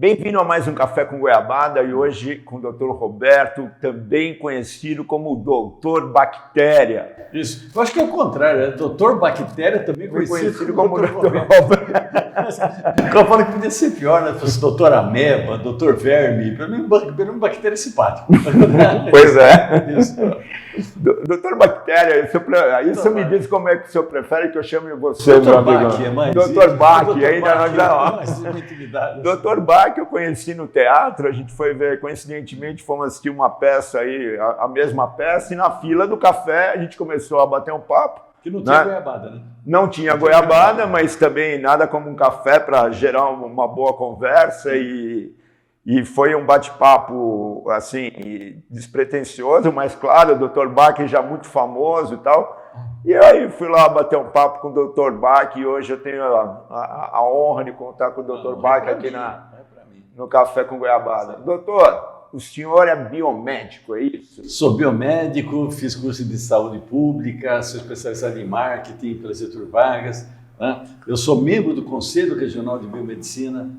Bem-vindo a mais um Café com Goiabada e hoje com o Dr. Roberto, também conhecido como Dr. Bactéria. Isso. Eu acho que é o contrário, né? Dr. Bactéria também conhecido como Dr. Roberto. Eu falo que podia ser pior, né? Fosse Dr. Ameba, Dr. Verme, pelo menos bactéria simpático. Pois é. Isso. Dr. Bactéria, aí você me diz como é que o senhor prefere que eu chame você, Dr. meu amigo. Bach, é mais Dr. Bach, ainda Bach, nós Dr. Bach eu conheci no teatro, a gente foi ver, coincidentemente, fomos assistir uma peça aí, a mesma peça, e na fila do café a gente começou a bater um papo. Que não tinha goiabada, né? Não tinha goiabada, mas também nada como um café para gerar uma boa conversa e foi um bate-papo, assim, despretensioso, mas claro, o Dr. Bach já muito famoso e tal. E aí fui lá bater um papo com o Dr. Bach e hoje eu tenho a honra de contar com o Dr. Bach aqui no Café com Goiabada. Doutor, o senhor é biomédico, é isso? Sou biomédico, fiz curso de saúde pública, sou especializado em marketing pela Getúlio Vargas. Né? Eu sou membro do Conselho Regional de Biomedicina,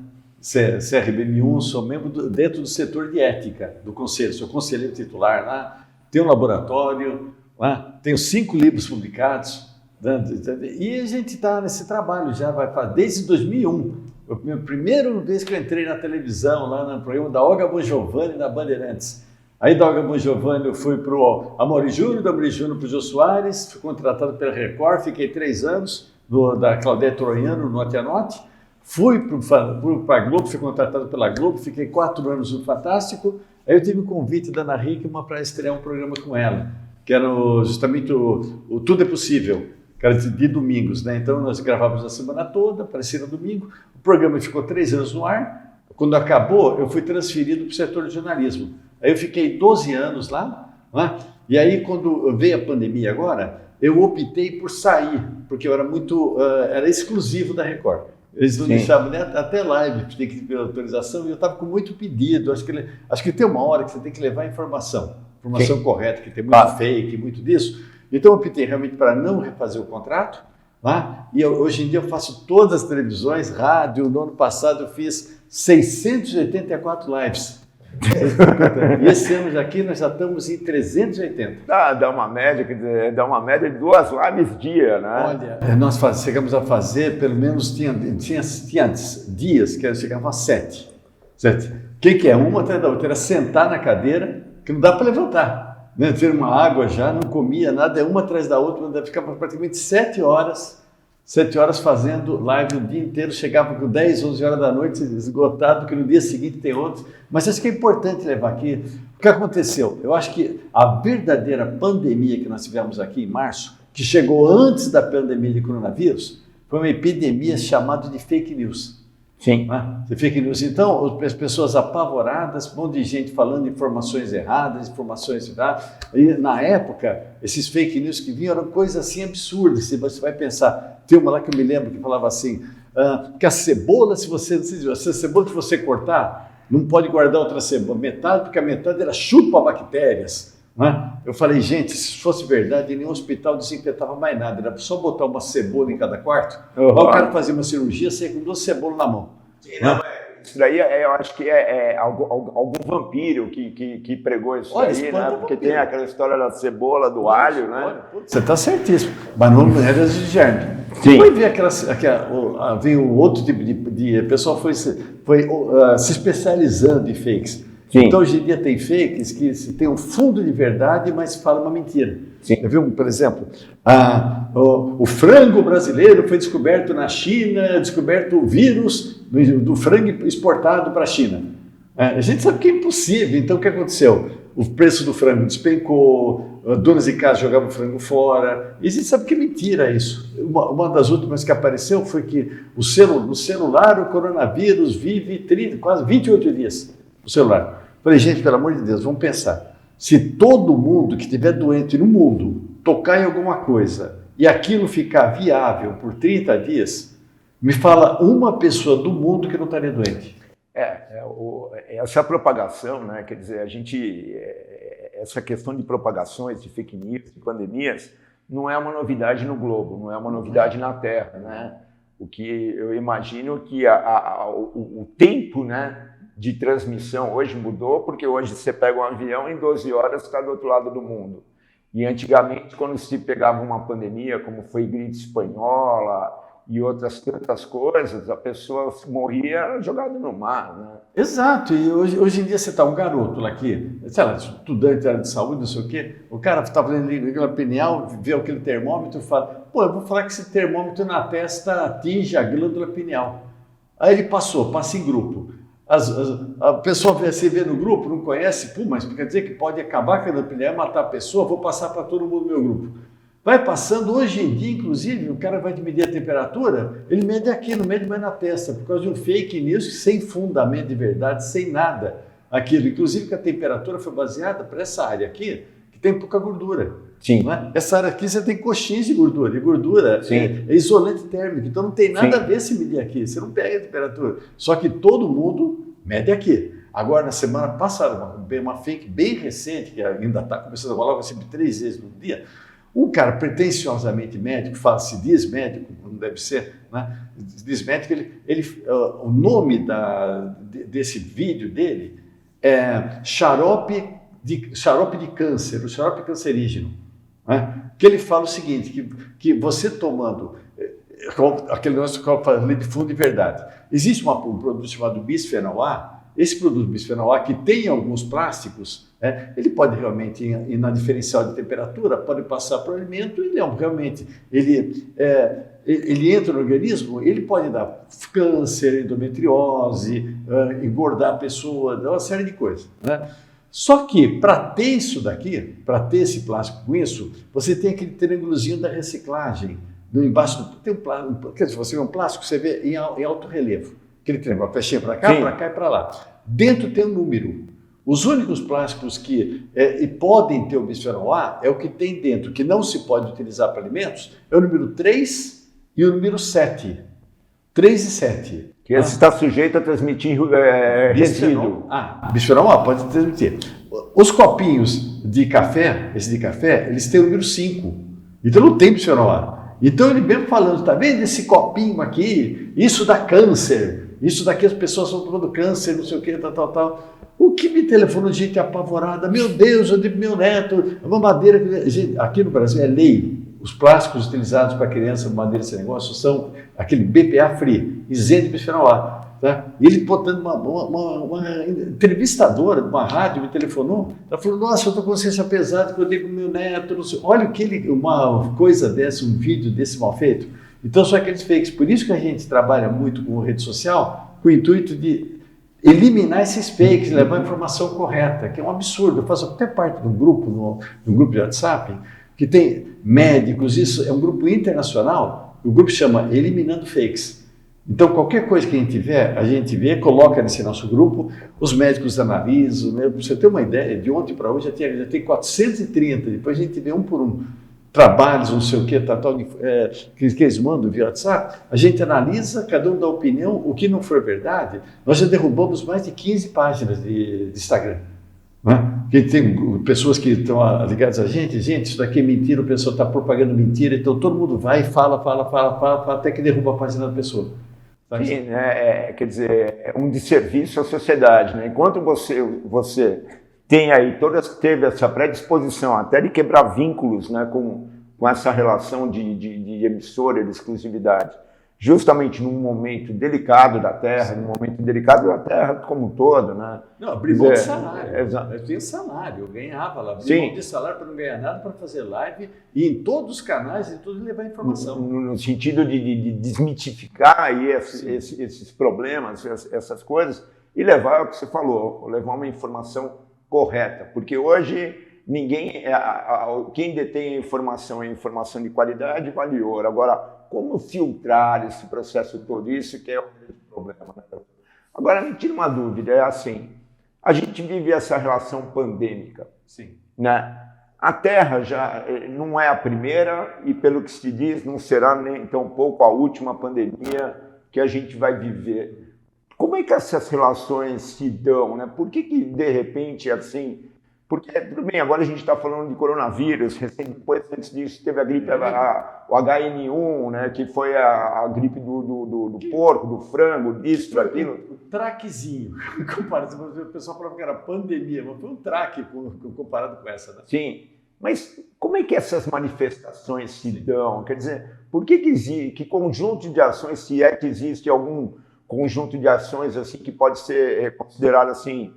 CRBM1, sou membro dentro do setor de ética do Conselho, sou conselheiro titular lá, tenho um laboratório, lá, tenho 5 livros publicados, né? E a gente está nesse trabalho já, vai fazer desde 2001. A primeira vez que eu entrei na televisão, lá no programa da Olga Bon Giovanni, da Bandeirantes. Aí da Olga Bon Giovanni eu fui para o Amaury Júnior, da Amaury Júnior para o Jô Soares, fui contratado pela Record, fiquei 3 anos, da Claudete Troiano, no Note a Note. Fui para a Globo, fui contratado pela Globo, fiquei 4 anos no Fantástico. Aí eu tive o convite da Ana Hickman para estrear um programa com ela, que era justamente o Tudo é Possível, que era de domingos, né? Então nós gravávamos a semana toda, aparecia no domingo. O programa ficou 3 anos no ar. Quando acabou, eu fui transferido para o setor de jornalismo. Aí eu fiquei 12 anos lá, né? E aí quando veio a pandemia agora, eu optei por sair, porque eu era era exclusivo da Record. Eles não deixavam nem até live, tinha que ter autorização, e eu estava com muito pedido. Acho que tem uma hora que você tem que levar a informação correta, que tem muito fake, muito disso. Então eu optei realmente para não refazer o contrato, tá? E hoje em dia eu faço todas as televisões, rádio. No ano passado eu fiz 684 lives. E esse ano aqui nós já estamos em 380. Dá uma média, quer dizer, dá uma média de 2 lives dia, né? Olha, nós chegamos a fazer, pelo menos tinha dias que chegavam a 7. O que é? Uma atrás da outra, era sentar na cadeira, que não dá para levantar. Né? Ter uma água já, não comia nada, é uma atrás da outra, ficava praticamente 7 horas fazendo live o dia inteiro, chegava com 10, 11 horas da noite, esgotado, que no dia seguinte tem outros. Mas acho que é importante levar aqui. O que aconteceu? Eu acho que a verdadeira pandemia que nós tivemos aqui em março, que chegou antes da pandemia de coronavírus, foi uma epidemia chamada de fake news. Sim. De fake news. Então, as pessoas apavoradas, um monte de gente falando informações erradas, E na época, esses fake news que vinham eram coisas assim absurdas. Você vai pensar, tem uma lá que eu me lembro que falava assim, que a cebola, se a cebola que você cortar, não pode guardar outra cebola, metade, porque a metade era chupa-bactérias. Eu falei, gente, se fosse verdade, nenhum hospital desinfetava mais nada, era só botar uma cebola em cada quarto. O cara fazia uma cirurgia, saia com 2 cebolas na mão. Isso daí eu acho que é algum vampiro que pregou isso daí, né? Porque tem aquela história da cebola, do alho, né? Você está certíssimo, mas não era de germe. Sim. Depois veio um outro tipo de pessoal foi se especializando em fakes. Sim. Então, hoje em dia tem fakes que tem um fundo de verdade, mas fala uma mentira. Sim. Você viu, por exemplo, o frango brasileiro foi descoberto na China, descoberto o vírus do frango exportado para a China. A gente sabe que é impossível. Então, o que aconteceu? O preço do frango despencou, donas de casa jogavam o frango fora, e a gente sabe que é mentira isso. Uma das últimas que apareceu foi que no celular o coronavírus vive quase 28 dias no celular. Falei, gente, pelo amor de Deus, vamos pensar. Se todo mundo que estiver doente no mundo tocar em alguma coisa e aquilo ficar viável por 30 dias, me fala uma pessoa do mundo que não estaria doente. Essa propagação, né? Quer dizer, essa questão de propagações, de fake news, de pandemias, não é uma novidade no globo, não é uma novidade na Terra, né? O que eu imagino que o tempo, né, de transmissão. Hoje mudou, porque hoje você pega um avião e em 12 horas está do outro lado do mundo. E antigamente, quando se pegava uma pandemia, como foi gripe espanhola e outras tantas coisas, a pessoa morria jogada no mar, né? Exato, e hoje em dia você está um garoto lá aqui, sei lá, estudante de área de saúde, não sei o quê, o cara está fazendo língua pineal, vê aquele termômetro e fala, pô, eu vou falar que esse termômetro na testa atinge a glândula pineal. Aí ele passa em grupo. A pessoa se vê no grupo, não conhece, pô, mas quer dizer que pode acabar com a glândula pineal, matar a pessoa, vou passar para todo mundo no meu grupo. Vai passando, hoje em dia, inclusive, o cara vai medir a temperatura, ele mede aqui, não mede mais na testa, por causa de um fake news sem fundamento de verdade, sem nada. Aquilo, inclusive que a temperatura foi baseada para essa área aqui, que tem pouca gordura. Sim. Não é? Essa área aqui você tem coxinhas de gordura, e gordura é isolante térmico, então não tem nada a ver se medir aqui, você não pega a temperatura. Só que todo mundo mede aqui. Agora, na semana passada, uma fake bem recente, que ainda está começando a rolar, sempre 3 vezes no dia, um cara pretensiosamente médico, se diz médico, não deve ser, né? Diz médico, o nome desse vídeo dele é xarope de câncer, o xarope cancerígeno. Né? Que ele fala o seguinte, que você tomando, aquele negócio que eu falei de fundo de verdade, existe um produto chamado bisfenol A. Esse produto bisfenol A, que tem alguns plásticos, ele pode realmente ir na diferencial de temperatura, pode passar para o alimento e realmente ele entra no organismo, ele pode dar câncer, endometriose, engordar a pessoa, dar uma série de coisas. Né? Só que para ter isso daqui, para ter esse plástico com isso, você tem aquele triângulozinho da reciclagem. Embaixo tem quer dizer, você vê um plástico, você vê em alto relevo. Aquele triângulo, a flechinha para cá e para lá. Dentro tem um número. Os únicos plásticos que podem ter o bisfenol A é o que tem dentro, que não se pode utilizar para alimentos, é o número 3 e o número 7. 3 e 7. Que esse está sujeito a transmitir resíduo. Bisfenol A pode transmitir. Os copinhos de café, eles têm o número 5. Então não tem bisfenol A. Então ele mesmo falando, tá vendo esse copinho aqui? Isso dá câncer. Isso daqui as pessoas estão tomando câncer, não sei o que, tal. O que me telefonou gente apavorada? Meu Deus, eu dei pro meu neto, a mamadeira. Gente, aqui no Brasil é lei. Os plásticos utilizados para criança, mamadeira, esse negócio, são aquele BPA free, isento de bisfenol A. Tá? E ele botando uma entrevistadora de uma rádio me telefonou, ela falou, nossa, eu estou com consciência pesada que eu dei pro meu neto, não sei. Olha uma coisa dessa, um vídeo desse mal feito. Então são aqueles fakes. Por isso que a gente trabalha muito com rede social, com o intuito de eliminar esses fakes, levar a informação correta, que é um absurdo. Eu faço até parte de um grupo, no grupo de WhatsApp, que tem médicos, isso é um grupo internacional, o grupo chama Eliminando Fakes. Então qualquer coisa que a gente vê, coloca nesse nosso grupo, os médicos analisam, né? Para você ter uma ideia, de ontem para hoje já tem 430, depois a gente vê um por um. Trabalhos, não sei o que, que eles mandam via WhatsApp, a gente analisa, cada um dá opinião, o que não for verdade, nós já derrubamos mais de 15 páginas de Instagram. Né? Tem pessoas que estão ligadas a gente, isso daqui é mentira, o pessoal está propagando mentira, então todo mundo vai e fala, até que derruba a página da pessoa. Sim, né? Quer dizer, é um desserviço à sociedade. Né? Enquanto você teve essa predisposição até de quebrar vínculos, né, com essa relação de emissora de exclusividade, justamente num momento delicado da Terra, como um todo, né? Não, abriu mão de salário. Eu tinha salário, eu ganhava lá, abri mão de salário para não ganhar nada, para fazer live e em todos os canais e tudo levar informação. No sentido de desmitificar aí esses problemas, essas coisas, e levar o que você falou, levar uma informação correta, porque hoje quem detém a informação de qualidade vale ouro. Agora, como filtrar esse processo todo, isso que é o problema. Né? Agora, me tira uma dúvida, é assim, a gente vive essa relação pandêmica. Sim. Né? A Terra já não é a primeira e, pelo que se diz, não será nem tampouco a última pandemia que a gente vai viver. Como é que essas relações se dão, né? Por que de repente, assim... Porque, tudo bem, agora a gente está falando de coronavírus, depois, antes disso, teve a gripe, o HN1, né? Que foi a gripe do porco, do frango, disso, daquilo. traquezinho. O pessoal falava que era pandemia, mas foi um traque comparado com essa. Né? Sim, mas como é que essas manifestações se dão? Quer dizer, por que conjunto de ações, se é que existe algum conjunto de ações assim que pode ser considerado assim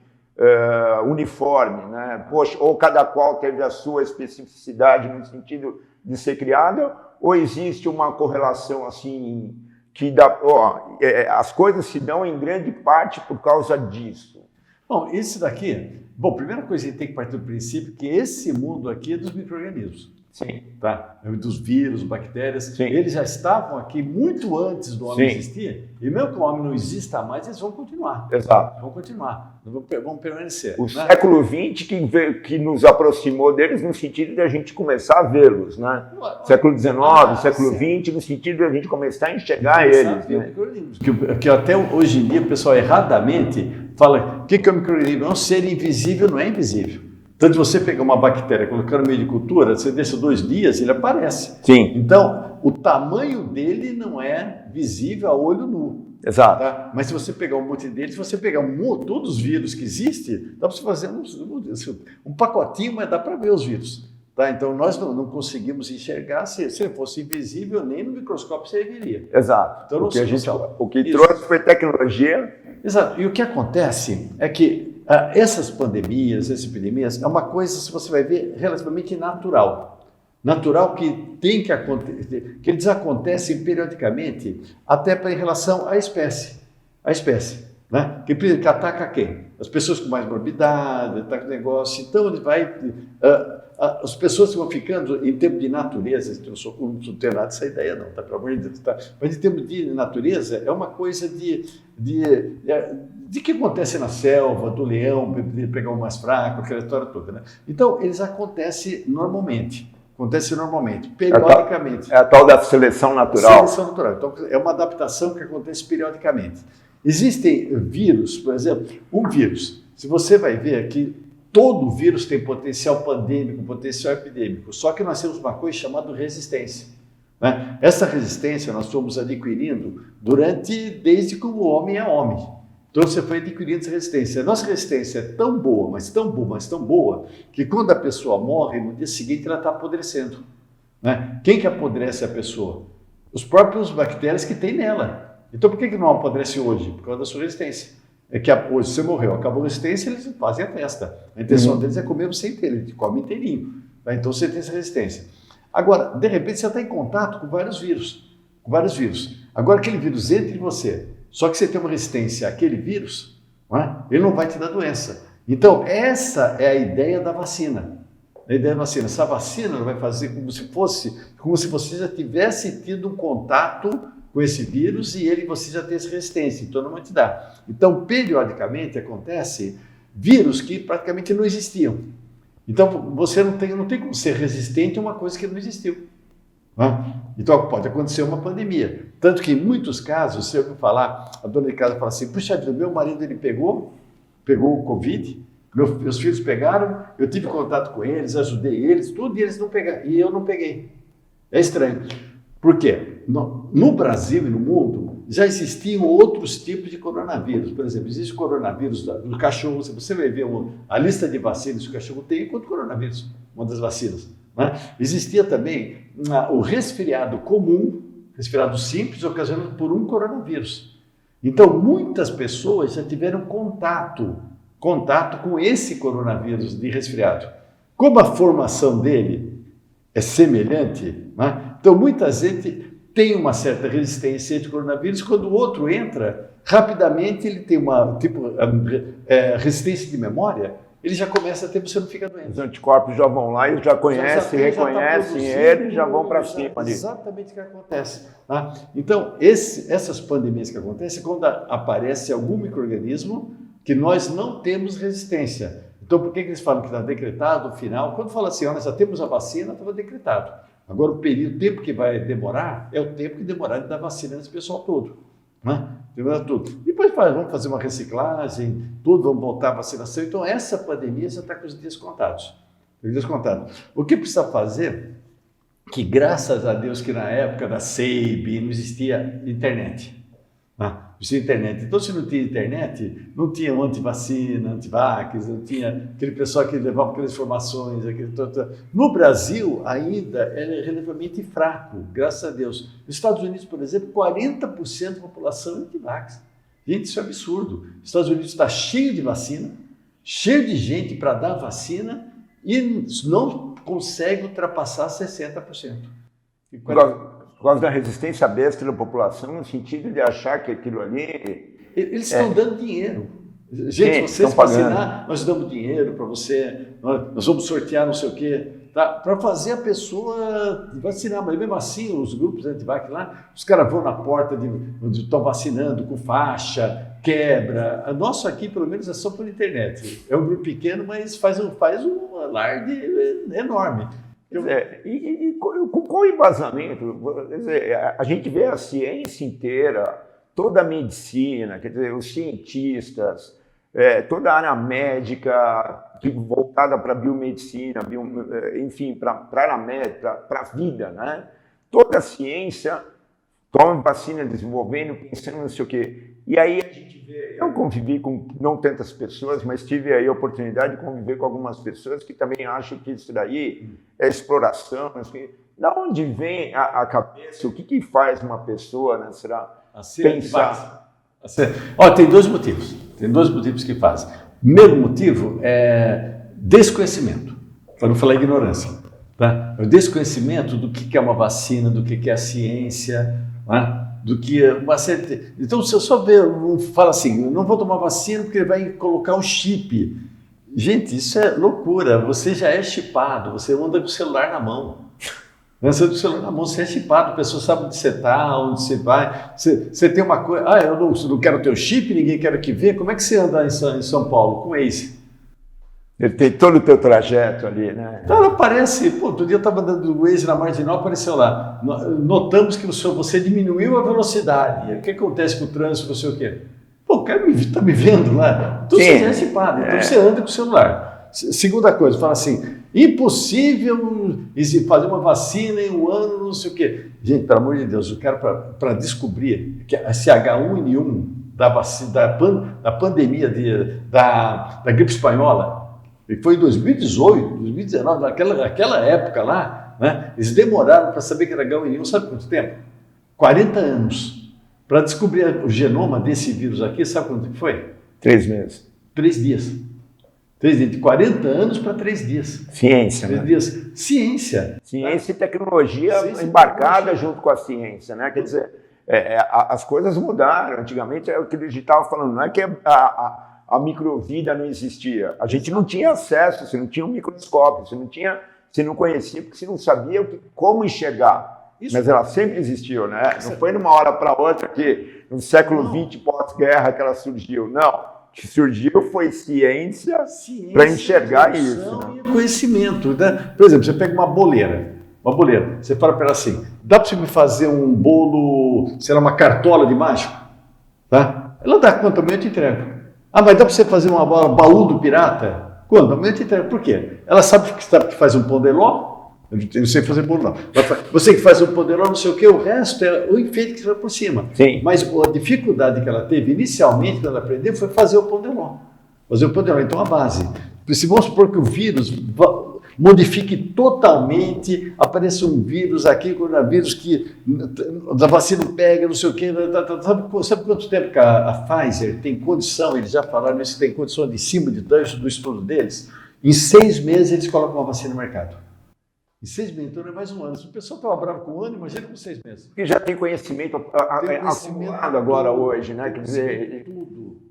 uniforme, né? Poxa, ou cada qual teve a sua especificidade no sentido de ser criada, ou existe uma correlação assim que dá, as coisas se dão em grande parte por causa disso? Bom, isso daqui, primeira coisa que a gente tem que partir do princípio que esse mundo aqui é dos micro-organismos. Sim. Tá? Dos vírus, bactérias, Sim. Eles já estavam aqui muito antes do homem existir, e mesmo que o homem não exista mais, eles vão continuar. Exato. Vão continuar, vão permanecer. O século XX que nos aproximou deles no sentido de a gente começar a vê-los, né? Século XIX, século XX, no sentido de a gente começar a enxergar eles. Né? Que até hoje em dia o pessoal erradamente fala, o que é o micro-organismo? É um ser invisível, não é invisível. Então, se você pegar uma bactéria, colocar no meio de cultura, você deixa 2 dias, ele aparece. Sim. Então, o tamanho dele não é visível a olho nu. Exato. Tá? Mas se você pegar um monte deles, se você pegar todos os vírus que existem, dá para você fazer um pacotinho, mas dá para ver os vírus. Tá? Então, nós não conseguimos enxergar, se ele fosse invisível, nem no microscópio você veria. Exato. Então, o que trouxe foi tecnologia. Exato. E o que acontece é que essas pandemias, essas epidemias, é uma coisa, se você vai ver, relativamente natural. Natural que tem que acontecer, que eles acontecem periodicamente, até em relação à espécie. A espécie, né? Que ataca quem? As pessoas com mais morbidade, ataca o negócio. Então, ele vai... as pessoas que vão ficando, em termos de natureza, eu não tenho nada dessa ideia não, tá? Pelo amor de Deus, tá? Mas em termos de natureza, é uma coisa de que acontece na selva, do leão, de pegar o mais fraco, aquela história toda, né? Então, eles acontecem normalmente, periodicamente. É a tal da seleção natural. Seleção natural. Então, é uma adaptação que acontece periodicamente. Existem vírus, por exemplo, um vírus, se você vai ver que todo vírus tem potencial pandêmico, potencial epidêmico, só que nós temos uma coisa chamada resistência. Né? Essa resistência nós fomos adquirindo desde que o homem é homem. Então você foi adquirindo essa resistência. A nossa resistência é tão boa, mas tão boa, mas tão boa, que quando a pessoa morre, no dia seguinte ela está apodrecendo. Né? Quem que apodrece a pessoa? Os próprios bactérias que tem nela. Então por que não apodrece hoje? Por causa da sua resistência. É que hoje você morreu, acabou a resistência, eles fazem a festa. A intenção deles é comer você inteiro, eles comem inteirinho. Tá? Então você tem essa resistência. Agora, de repente, você está em contato com vários vírus. Agora, aquele vírus entra em você, só que você tem uma resistência àquele vírus, não é? Ele não vai te dar doença. Então, essa é a ideia da vacina. Essa vacina vai fazer como se você já tivesse tido um contato com esse vírus e você já tem essa resistência, então não vai te dar. Então, periodicamente, acontece vírus que praticamente não existiam. Então, você não tem como ser resistente a uma coisa que não existiu. Né? Então, pode acontecer uma pandemia. Tanto que, em muitos casos, você ouve falar, a dona de casa fala assim, puxa vida, meu marido ele pegou o Covid, meus filhos pegaram, eu tive contato com eles, ajudei eles, tudo, e eles não pegaram, e eu não peguei. É estranho. Por quê? No Brasil e no mundo, já existiam outros tipos de coronavírus. Por exemplo, existe o coronavírus do cachorro. Se você vai ver a lista de vacinas que o cachorro tem, contra o coronavírus, uma das vacinas. Né? Existia também o resfriado comum, resfriado simples, ocasionado por um coronavírus. Então, muitas pessoas já tiveram contato com esse coronavírus de resfriado. Como a formação dele é semelhante, né? Então muita gente tem uma certa resistência ao coronavírus, quando o outro entra, rapidamente ele tem uma resistência de memória, ele já começa a ter, você não fica doente. Os anticorpos já vão lá e já conhecem, reconhecem ele e já vão para cima ali. Exatamente o que acontece. Tá? Então, essas pandemias que acontecem, quando aparece algum micro-organismo que nós não temos resistência. Então, por que eles falam que está decretado o final? Quando fala assim, nós já temos a vacina, estava decretado. Agora, o tempo que vai demorar é o tempo que demorar de dar vacina nesse pessoal todo. Né? Tudo. Depois vamos fazer uma reciclagem, vamos voltar à vacinação. Então, essa pandemia já está com os dias contados. O que precisa fazer? Que graças a Deus que na época da SEIB não existia internet. Precisa de internet. Então, se não tinha internet, não tinha um antivacina, antivax, não tinha aquele pessoal que levava aquelas informações. No Brasil, ainda é relativamente fraco, graças a Deus. Nos Estados Unidos, por exemplo, 40% da população é antivax. Gente, isso é absurdo. Os Estados Unidos está cheio de vacina, cheio de gente para dar vacina e não consegue ultrapassar 60%. Por causa da resistência besta da população, no sentido de achar que aquilo ali... Eles estão dando dinheiro. Gente, você se vacinar, nós damos dinheiro para você, nós vamos sortear não sei o quê, tá? Para fazer a pessoa vacinar. Mas mesmo assim, os grupos antivax lá, os caras vão na porta onde estão vacinando com faixa, quebra. A nossa aqui, pelo menos, é só por internet. É um grupo pequeno, mas faz um alarde enorme. Com qual embasamento? Quer dizer, a gente vê a ciência inteira, toda a medicina, quer dizer, os cientistas, toda a área médica voltada para a biomedicina, enfim, para a área médica, para a vida, né? Toda a ciência toma vacina, desenvolvendo, pensando não sei o quê. E aí a gente vê, eu convivi com não tantas pessoas, mas tive aí a oportunidade de conviver com algumas pessoas que também acham que isso daí é exploração. Da onde vem a cabeça? O que faz uma pessoa, né, será pensar? Tem dois motivos. Tem dois motivos que fazem. O primeiro motivo é desconhecimento, para não falar ignorância. Tá? O desconhecimento do que é uma vacina, do que é a ciência, né? Do que uma série. Então, se eu só fala assim, não vou tomar vacina porque ele vai colocar um chip. Gente, isso é loucura. Você já é chipado, você anda com o celular na mão. Você anda com o celular na mão, você é chipado, a pessoa sabe onde você está, onde você vai. Você tem uma coisa. Eu não quero ter o chip, ninguém quer que ver. Como é que você anda em São Paulo com o Waze? Ele tem todo o teu trajeto ali, né? Então, aparece, outro dia eu estava andando do Waze na Marginal, apareceu lá, notamos que você diminuiu a velocidade, o que acontece com o trânsito, não sei o quê. O cara está me vendo lá, então você já é chipado, então você anda com o celular. Segunda coisa, fala assim, impossível fazer uma vacina em um ano, não sei o quê. Gente, pelo amor de Deus, o cara para descobrir que esse H1N1 da pandemia da gripe espanhola, e foi em 2018, 2019, naquela época lá, né, eles demoraram para saber que era H1N1, sabe quanto tempo? 40 anos. Para descobrir o genoma desse vírus aqui, sabe quanto tempo foi? 3 meses. 3 dias. 3 dias, de 40 anos para 3 dias. Ciência, 3 né? dias. Ciência. Ciência e tecnologia embarcada junto com a ciência, né? Quer dizer, as coisas mudaram. Antigamente é o que a gente estava falando, não é que a microvida não existia. A gente não tinha acesso, você não tinha um microscópio, você não conhecia, porque você não sabia como enxergar. Mas ela sempre existiu, né? Não foi numa hora para outra que no século XX, pós-guerra, que ela surgiu. Não. O que surgiu foi ciência para enxergar isso. Né? E conhecimento. Né? Por exemplo, você pega uma boleira. Você fala para ela assim, dá para você me fazer um bolo, sei lá, uma cartola de mágico? Tá? Ela dá quanto? Amanhã eu te entrego. Mas dá para você fazer uma baú do pirata? Quando? Amanhã eu te entrego. Por quê? Ela sabe que faz um pão de ló. Eu não sei fazer bolo, não. Você que faz um pão de ló, não sei o quê, o resto é o enfeite que você vai por cima. Sim. Mas a dificuldade que ela teve inicialmente, quando ela aprendeu, foi fazer o pão de ló. Então, a base. Se vamos supor que o vírus modifique totalmente, apareça um vírus aqui, coronavírus, que a vacina pega, não sei o quê. Sabe quanto tempo que a Pfizer tem condição, eles já falaram isso, tem condição de cima do estudo deles? Em 6 meses eles colocam uma vacina no mercado. Em 6 meses, então não é mais um ano. Se o pessoal estava bravo com um ano, imagina com 6 meses. Porque já tem conhecimento acumulado agora hoje, né? Quer dizer,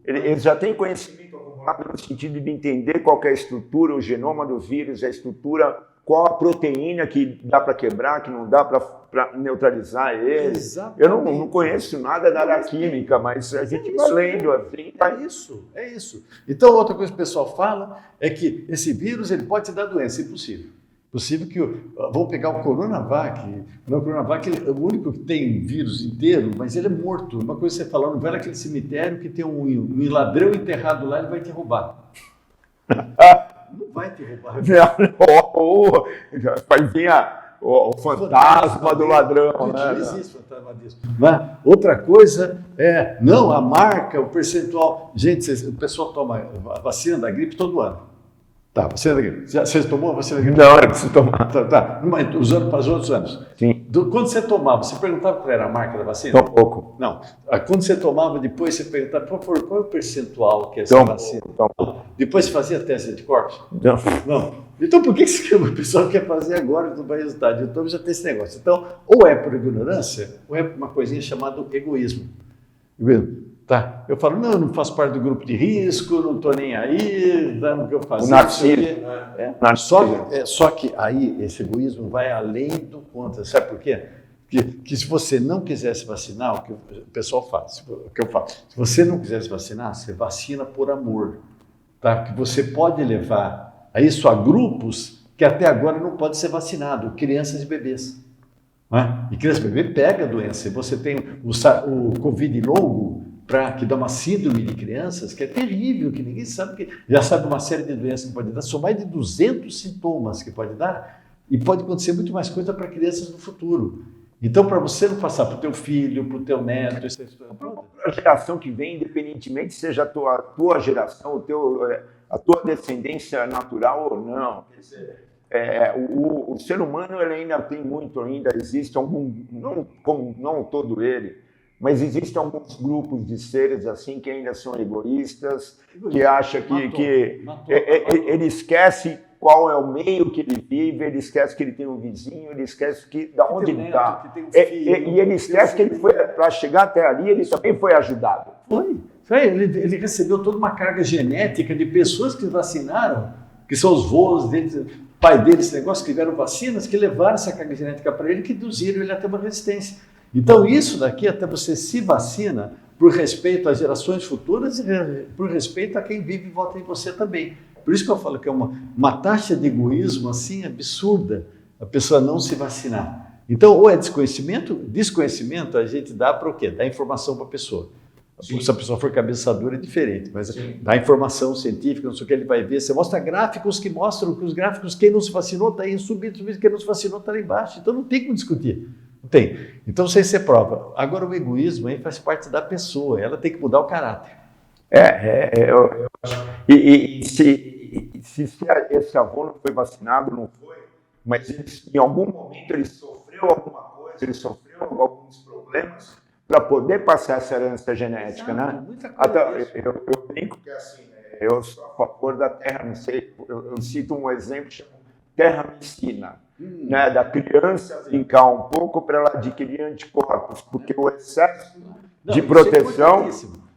eles já têm conhecimento acumulado no sentido de entender qual é a estrutura, o genoma do vírus, a estrutura, qual a proteína que dá para quebrar, que não dá para neutralizar ele. Exatamente. Eu não conheço nada da área química, mas a gente vai lendo assim. É isso. Então, outra coisa que o pessoal fala é que esse vírus ele pode te dar doença, impossível. Possível que vão pegar o Coronavac. O Coronavac é o único que tem vírus inteiro, mas ele é morto. Uma coisa que você falou, não vai naquele cemitério que tem um ladrão enterrado lá, ele vai te roubar. Não vai te roubar. Vai vir o fantasma do ladrão. Não existe fantasma disso. Né? Outra coisa é, não, a marca, o percentual. Gente, o pessoal toma a vacina da gripe todo ano. Tá, vacina da gripe. Você tomou a vacina da gripe? Não, era preciso tomar. Tá. Usando para os outros anos. Sim. Quando você tomava, você perguntava qual era a marca da vacina? Tão pouco. Não. Quando você tomava, depois você perguntava, por favor, qual é o percentual que é essa vacina? Tão pouco. Depois você fazia teste de anticorpos? Não. Não. Então por que o pessoal quer fazer agora e não vai resultado? Então já tem esse negócio. Então, ou é por ignorância, ou é por uma coisinha chamada egoísmo. Tá. Eu falo, não, eu não faço parte do grupo de risco, não estou nem aí, dando o que eu faço. O narcisismo. Só que aí esse egoísmo vai além do contra. Sabe por quê? Que se você não quiser se vacinar, o que o pessoal faz, o que eu falo, se você não quiser se vacinar, você vacina por amor. Tá? Que você pode levar a isso a grupos que até agora não podem ser vacinados, crianças e bebês. Né? E criança e bebê pega a doença. Você tem o Covid longo, que dá uma síndrome de crianças, que é terrível, que ninguém sabe, que já sabe uma série de doenças que pode dar, são mais de 200 sintomas que pode dar, e pode acontecer muito mais coisa para crianças no futuro. Então, para você não passar para o teu filho, para o teu neto, a geração que vem, independentemente seja a tua geração, a tua descendência natural ou não, quer dizer, o ser humano ele ainda tem muito, ainda existe algum, não todo ele, mas existem alguns grupos de seres assim que ainda são egoístas, que acham que ele esquece qual é o meio que ele vive, ele esquece que ele tem um vizinho, ele esquece da onde ele está. E ele esquece que ele foi, para chegar até ali, ele também foi ajudado. Ele recebeu toda uma carga genética de pessoas que vacinaram, que são os voos deles, pai deles, esse negócio, que tiveram vacinas, que levaram essa carga genética para ele, que induziram ele a ter uma resistência. Então, isso daqui, até você se vacina por respeito às gerações futuras e por respeito a quem vive e vota em você também. Por isso que eu falo que é uma taxa de egoísmo assim absurda a pessoa não se vacinar. Então, ou é desconhecimento a gente dá para o quê? Dá informação para a pessoa. Sim. Se a pessoa for cabeça dura é diferente, mas sim, dá informação científica, não sei o que ele vai ver. Você mostra gráficos que mostram que os gráficos, quem não se vacinou está aí subindo, quem não se vacinou está lá embaixo. Então, não tem como discutir. Não tem. Então, sem ser prova. Agora, o egoísmo aí faz parte da pessoa, ela tem que mudar o caráter. Eu acho. E se esse avô não foi vacinado, não foi, mas em algum momento ele sofreu alguma coisa, ele sofreu alguns problemas para poder passar essa herança genética, né? Eu brinco que assim, eu sou a favor da terra, não sei, eu cito um exemplo chamado terra medicina, né? Da criança brincar um pouco para ela adquirir anticorpos, porque o excesso de proteção...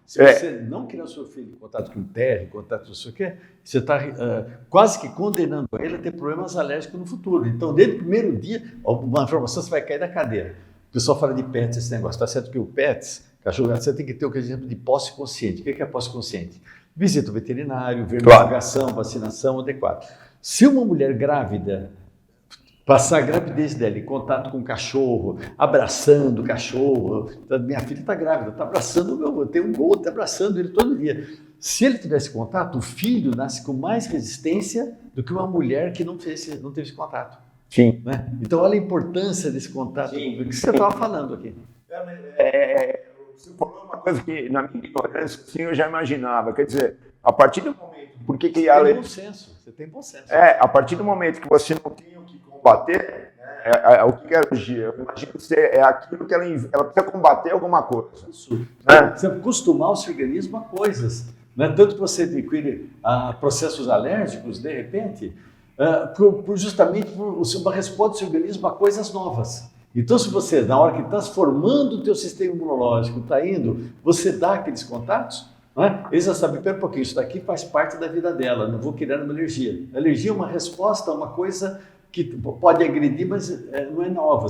Se você não criar o seu filho em contato com terra, em contato com isso aqui, você está quase que condenando ele a ter problemas alérgicos no futuro. Então, desde o primeiro dia, uma informação, você vai cair da cadeira. O pessoal fala de PETs, esse negócio. Está certo que o PETs, cachorro, você tem que ter o que a gente chama de posse consciente. O que é posse consciente? Visita o veterinário, ver investigação, vacinação adequada. Se uma mulher grávida passar a gravidez dela em contato com o cachorro, abraçando o cachorro. Minha filha está grávida, está abraçando o meu, tem um gol, está abraçando ele todo dia. Se ele tivesse contato, o filho nasce com mais resistência do que uma mulher que não teve esse contato. Sim. Né? Então, olha a importância desse contato. Sim. Que você estava falando aqui. Você falou uma coisa que, na minha ignorância, assim, eu já imaginava. Quer dizer, a partir do momento... Você tem bom senso. Você tem bom senso. A partir do momento que você não tem o que combater, o que é alergia? Eu imagino que é aquilo que ela precisa combater alguma coisa. Isso. Você acostumar o seu organismo a coisas. Né? Tanto que você adquire processos alérgicos, de repente, justamente por uma resposta do seu organismo a coisas novas. Então, se você, na hora que está se formando o teu sistema imunológico, está indo, você dá aqueles contatos, né? Eles já sabem, pera um pouquinho, isso daqui faz parte da vida dela, não vou criar uma alergia. A alergia é uma resposta a uma coisa que pode agredir, mas não é nova.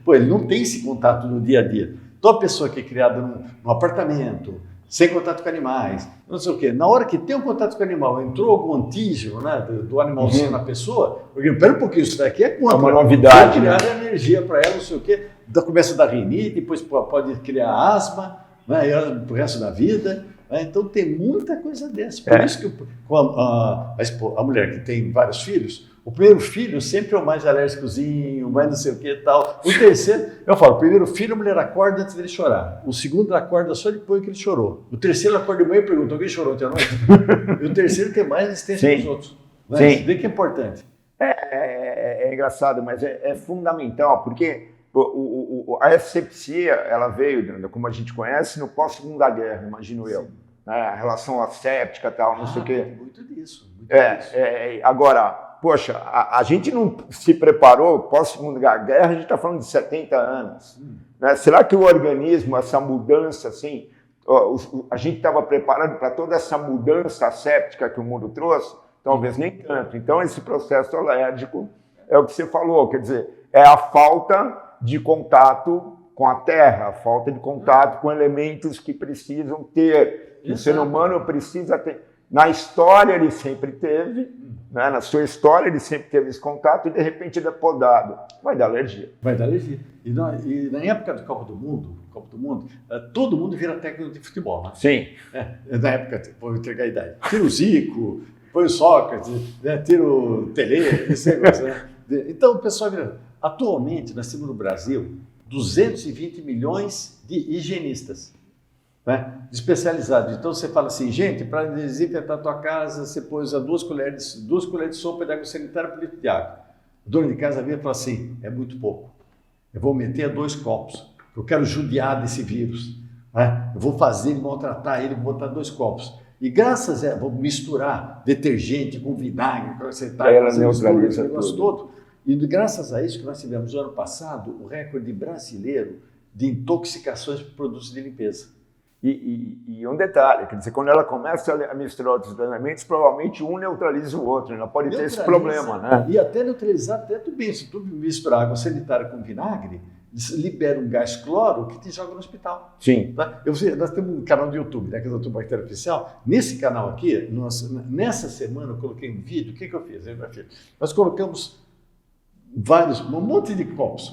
Ele não tem esse contato no dia a dia. Então, a pessoa que é criada num apartamento, sem contato com animais, não sei o quê, na hora que tem um contato com o animal, entrou algum antígeno, né, do animalzinho na pessoa, porque, pera um pouquinho, isso daqui é contra. É uma novidade. Criar energia para ela, não sei o quê, começa a dar rinite, depois pode criar asma, né, para o resto da vida. Né, então, tem muita coisa dessa. Por isso que a mulher que tem vários filhos, O primeiro filho sempre é o mais alérgicozinho, mais não sei o que e tal. O terceiro, eu falo, o primeiro filho a mulher acorda antes dele chorar. O segundo acorda só depois que ele chorou. O terceiro acorda de manhã e pergunta, alguém chorou ontem à noite? E o terceiro tem mais resistência que os outros. Mas vê que é importante. É engraçado, mas é fundamental, porque a asepsia, ela veio, como a gente conhece, no pós-Segunda Guerra, imagino eu. A relação asséptica e tal, não sei o quê. Tem muito disso. Agora, poxa, a gente não se preparou pós-Segunda Guerra, a gente está falando de 70 anos. Né? Será que o organismo, essa mudança, assim, a gente estava preparado para toda essa mudança asséptica que o mundo trouxe? Talvez nem tanto. Então, esse processo alérgico é o que você falou, quer dizer, é a falta de contato com a terra, a falta de contato com elementos que precisam ter. O ser humano precisa ter. Na história ele sempre teve, né? Na sua história ele sempre teve esse contato e de repente ele é podado. Vai dar alergia. Vai dar alergia. E na época do Copa do Mundo, todo mundo vira técnico de futebol, né? Sim. Na época, vou entregar a idade. Tira o Zico, põe o Sócrates, né? Tira o Tele, esse negócio, né? Então o pessoal vira. Atualmente nós temos no Brasil 220 milhões de higienistas. Né? Especializado. Então você fala assim, gente, para desinfetar a tua casa, você pôs 2 colheres de sopa de água sanitária por litro de água. O dono de casa vem e fala assim, é muito pouco. Eu vou meter 2 copos. Eu quero judiar desse vírus. Né? Eu vou fazer ele, maltratar ele, vou botar 2 copos. E graças a vou misturar detergente com vinagre, com sanitário, ela neutraliza o negócio todo. E graças a isso que nós tivemos no ano passado o recorde brasileiro de intoxicações por produtos de limpeza. E um detalhe, quer dizer, quando ela começa a misturar outros elementos, provavelmente um neutraliza o outro, não pode ter esse problema, né? E até neutralizar, até tudo bem, se tu misturar água sanitária com vinagre, libera um gás cloro que te joga no hospital. Sim. Tá? Nós temos um canal do YouTube, né, que é o Dr. Bactéria Oficial. Nesse canal aqui, nessa semana eu coloquei um vídeo, o que eu fiz? Nós colocamos um monte de copos.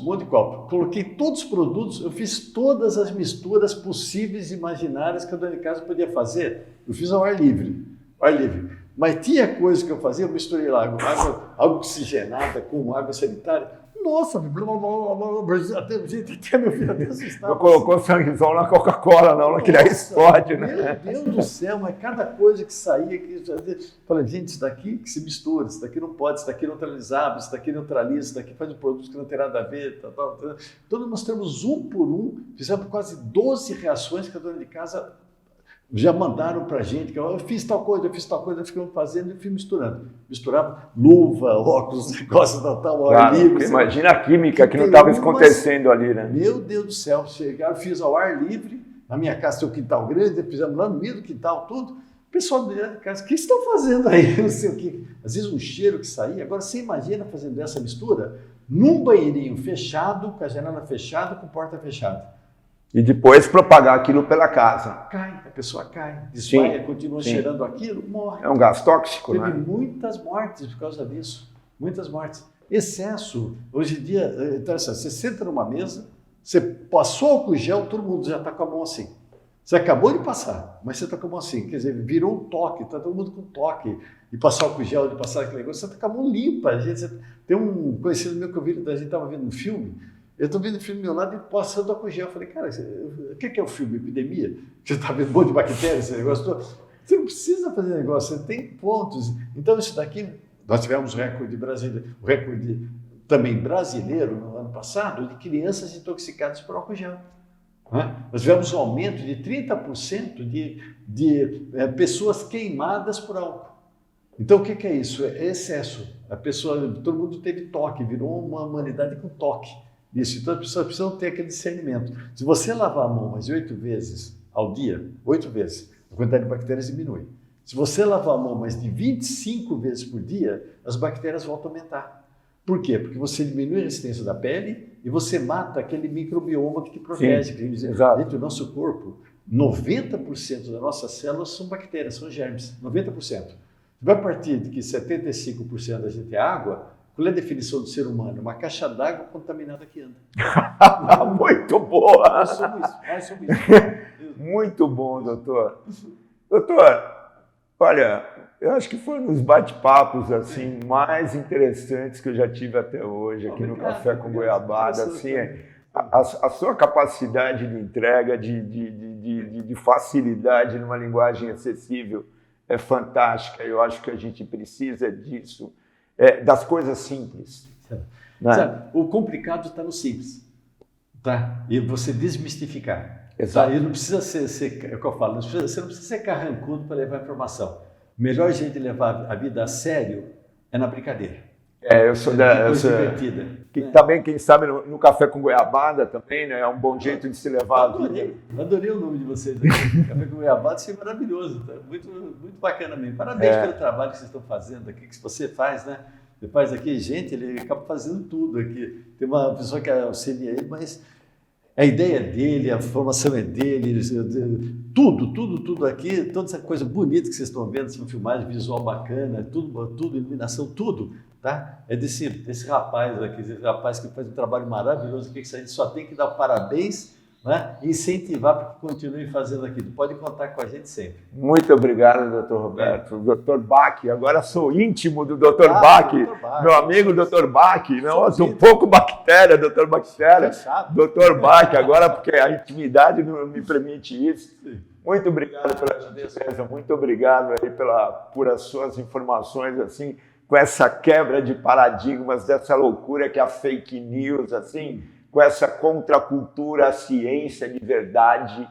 Coloquei todos os produtos, eu fiz todas as misturas possíveis e imaginárias que a dona de casa podia fazer. Eu fiz ao ar livre. Mas tinha coisa que eu fazia, eu misturei lá água oxigenada com água sanitária. Nossa, até meu filho até assustava. Não colocou sanguezão na Coca-Cola, não, que daí explode, né? Meu Deus do céu, mas cada coisa que saía, falei, gente, isso daqui que se mistura, isso daqui não pode, isso daqui é neutralizável, isso daqui neutraliza, isso daqui faz um produto que não tem nada a ver, tal. Então nós mostramos um por um, fizemos quase 12 reações que a dona de casa já mandaram para a gente, que eu fiz tal coisa, ficamos fazendo e fui misturando. Misturava luva, óculos, negócios, tal, ar livre. Imagina a química que não estava acontecendo ali, né? Meu Deus do céu, chegaram, fiz ao ar livre, na minha casa tem um quintal grande, fizemos lá no meio do quintal, tudo. O pessoal da casa, o que estão fazendo aí? Não sei o quê. Às vezes um cheiro que saía. Agora você imagina fazendo essa mistura num banheirinho fechado, com a janela fechada, com a porta fechada. E depois propagar aquilo pela casa. A pessoa cai, desmaia, continua cheirando aquilo, morre. É um gás tóxico, né? Teve muitas mortes por causa disso, muitas mortes. Excesso, hoje em dia, então, você senta numa mesa, você passou álcool gel, todo mundo já está com a mão assim. Você acabou de passar, mas você está com a mão assim, quer dizer, virou um toque, está todo mundo com toque. De passar álcool gel, de passar aquele negócio, você está com a mão limpa. Tem um conhecido meu que eu vi, a gente estava vendo um filme, eu estou vendo o filme do meu lado e passando álcool gel. Eu falei, cara, o que é o filme? Epidemia? Você está vendo um monte de bactérias, esse negócio todo? Você não precisa fazer negócio, você tem pontos. Então, isso daqui, nós tivemos o recorde também brasileiro no ano passado de crianças intoxicadas por álcool gel. Nós tivemos um aumento de 30% de pessoas queimadas por álcool. Então, o que é isso? É excesso. Todo mundo teve toque, virou uma humanidade com toque. Isso. Então, as pessoas precisam ter aquele discernimento. Se você lavar a mão mais 8 vezes ao dia, 8 vezes, a quantidade de bactérias diminui. Se você lavar a mão mais de 25 vezes por dia, as bactérias voltam a aumentar. Por quê? Porque você diminui a resistência da pele e você mata aquele microbioma que te protege. Dentro do nosso corpo, 90% das nossas células são bactérias, são germes. 90%. Você vai partir de que 75% da gente é água. Qual é a definição do ser humano? Uma caixa d'água contaminada que anda. Muito boa! Nós somos isso. Muito bom, doutor. Doutor, Olha, eu acho que foi um dos bate-papos assim, mais interessantes que eu já tive até hoje aqui no Café com Goiabada. Assim, a sua capacidade de entrega, de facilidade numa linguagem acessível é fantástica. Eu acho que a gente precisa disso, das coisas simples. Né? Sabe, o complicado está no simples, tá? E você desmistificar. Exato. Tá? E não precisa ser, é o que eu falo, você não precisa ser carrancudo para levar informação. O melhor jeito de levar a vida a sério é na brincadeira. Eu sou divertida. Também, quem sabe, no Café com Goiabada também, né? É um bom jeito de se levar a vida. Adorei o nome de vocês aqui. Café com Goiabada, isso é maravilhoso. Tá? Muito, muito bacana mesmo. Parabéns pelo trabalho que vocês estão fazendo aqui, que você faz, né? Você faz aqui, gente, ele acaba fazendo tudo aqui. Tem uma pessoa que auxilia ele, mas a ideia é dele, a formação é dele, tudo aqui, toda essa coisa bonita que vocês estão vendo, essa filmagem visual bacana, tudo, iluminação, tudo, tá? É desse rapaz aqui, esse rapaz que faz um trabalho maravilhoso aqui, que a gente só tem que dar parabéns, né? E incentivar para que continue fazendo aquilo. Pode contar com a gente sempre. Muito obrigado, doutor Roberto. Dr. Bach, agora sou íntimo do Dr. Bach, meu amigo Dr. Bach. Não, sou um pouco bactéria, Dr. Bactéria. Dr. Bach, agora porque a intimidade não me permite isso. Muito obrigado pela gentileza, muito obrigado aí por as suas informações, assim, com essa quebra de paradigmas, dessa loucura que é a fake news, assim, com essa contracultura à ciência de verdade,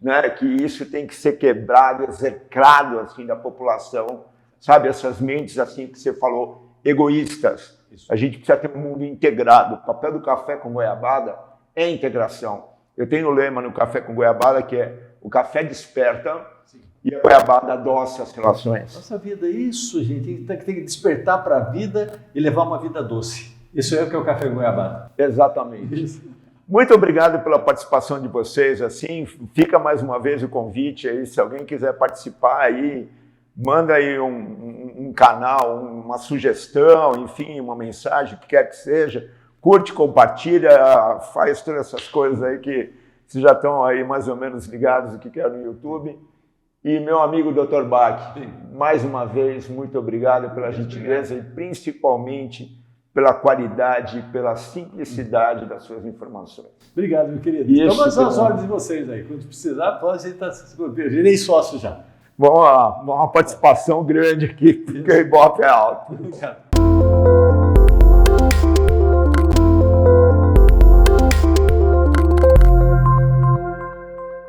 né? Que isso tem que ser quebrado, execrado assim, da população, sabe? Essas mentes, assim que você falou, egoístas. Isso. A gente precisa ter um mundo integrado. O papel do Café com Goiabada é integração. Eu tenho o lema no Café com Goiabada que é: o café desperta, sim, e a goiabada adoça as relações. Nossa vida, isso, gente, tem que despertar para a vida e levar uma vida doce. Isso é o que é o Café com Goiabada. Exatamente. Isso. Muito obrigado pela participação de vocês. Assim, fica mais uma vez o convite aí, se alguém quiser participar aí, manda aí um canal, uma sugestão, enfim, uma mensagem, o que quer que seja. Curte, compartilha, faz todas essas coisas aí que vocês já estão aí mais ou menos ligados do que quer no YouTube. E meu amigo Dr. Bach, mais uma vez, muito obrigado pela gentileza e principalmente pela qualidade, pela simplicidade das suas informações. Obrigado, meu querido. Estamos às ordens de vocês aí. Quando precisar, pode estar se virei sócio já. Bom, uma participação grande aqui, porque o Ibope é alto. Obrigado.